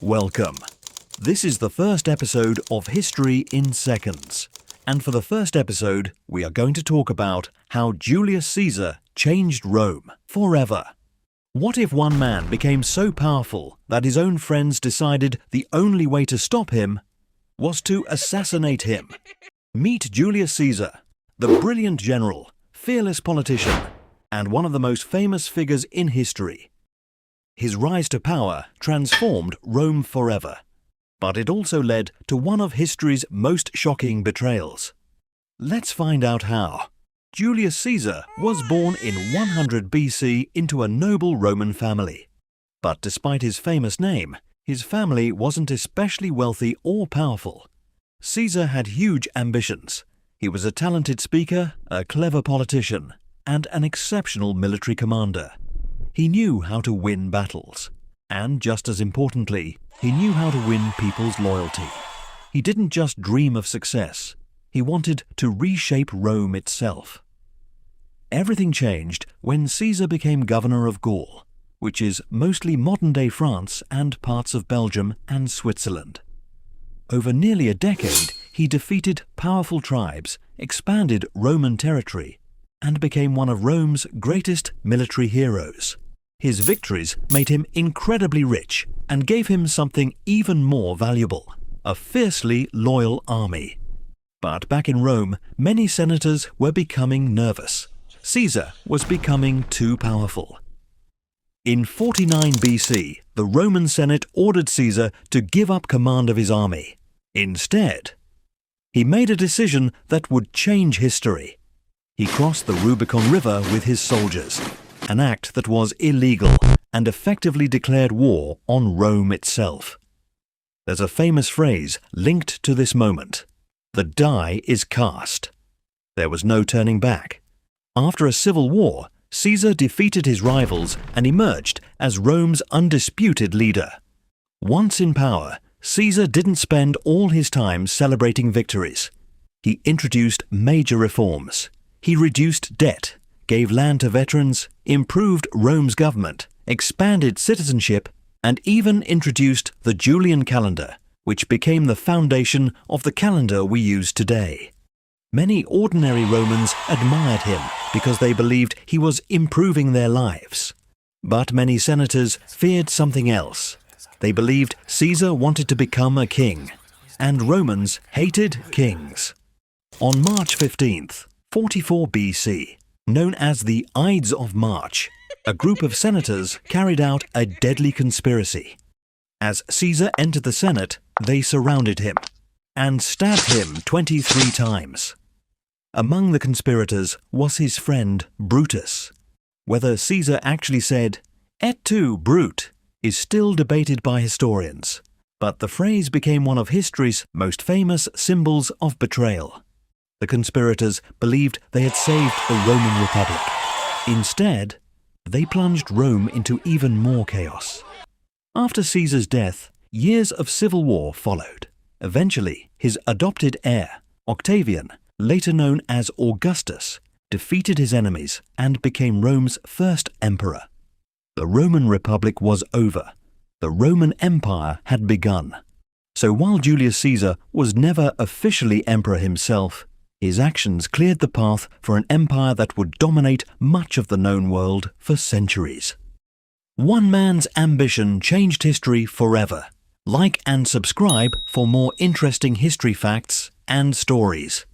Welcome. This is the first episode of History in Seconds. And for the first episode, we are going to talk about how Julius Caesar changed Rome forever. What if one man became so powerful that his own friends decided the only way to stop him was to assassinate him? Meet Julius Caesar, the brilliant general, fearless politician, and one of the most famous figures in history. His rise to power transformed Rome forever, but it also led to one of history's most shocking betrayals. Let's find out how. Julius Caesar was born in 100 BC into a noble Roman family. But despite his famous name, his family wasn't especially wealthy or powerful. Caesar had huge ambitions. He was a talented speaker, a clever politician, and an exceptional military commander. He knew how to win battles. And just as importantly, he knew how to win people's loyalty. He didn't just dream of success. He wanted to reshape Rome itself. Everything changed when Caesar became governor of Gaul, which is mostly modern-day France and parts of Belgium and Switzerland. Over nearly a decade, he defeated powerful tribes, expanded Roman territory, and became one of Rome's greatest military heroes. His victories made him incredibly rich and gave him something even more valuable: a fiercely loyal army. But back in Rome, many senators were becoming nervous. Caesar was becoming too powerful. In 49 BC, the Roman Senate ordered Caesar to give up command of his army. Instead, he made a decision that would change history. He crossed the Rubicon River with his soldiers, an act that was illegal and effectively declared war on Rome itself. There's a famous phrase linked to this moment: "The die is cast." There was no turning back. After a civil war, Caesar defeated his rivals and emerged as Rome's undisputed leader. Once in power, Caesar didn't spend all his time celebrating victories. He introduced major reforms. He reduced debt, gave land to veterans, improved Rome's government, expanded citizenship, and even introduced the Julian calendar, which became the foundation of the calendar we use today. Many ordinary Romans admired him because they believed he was improving their lives. But many senators feared something else. They believed Caesar wanted to become a king, and Romans hated kings. On March 15th, 44 BC, known as the Ides of March, a group of senators carried out a deadly conspiracy. As Caesar entered the Senate, they surrounded him and stabbed him 23 times. Among the conspirators was his friend Brutus. Whether Caesar actually said, "Et tu, Brute," is still debated by historians, but the phrase became one of history's most famous symbols of betrayal. The conspirators believed they had saved the Roman Republic. Instead, they plunged Rome into even more chaos. After Caesar's death, years of civil war followed. Eventually, his adopted heir, Octavian, later known as Augustus, defeated his enemies and became Rome's first emperor. The Roman Republic was over. The Roman Empire had begun. So while Julius Caesar was never officially emperor himself, his actions cleared the path for an empire that would dominate much of the known world for centuries. One man's ambition changed history forever. Like and subscribe for more interesting history facts and stories.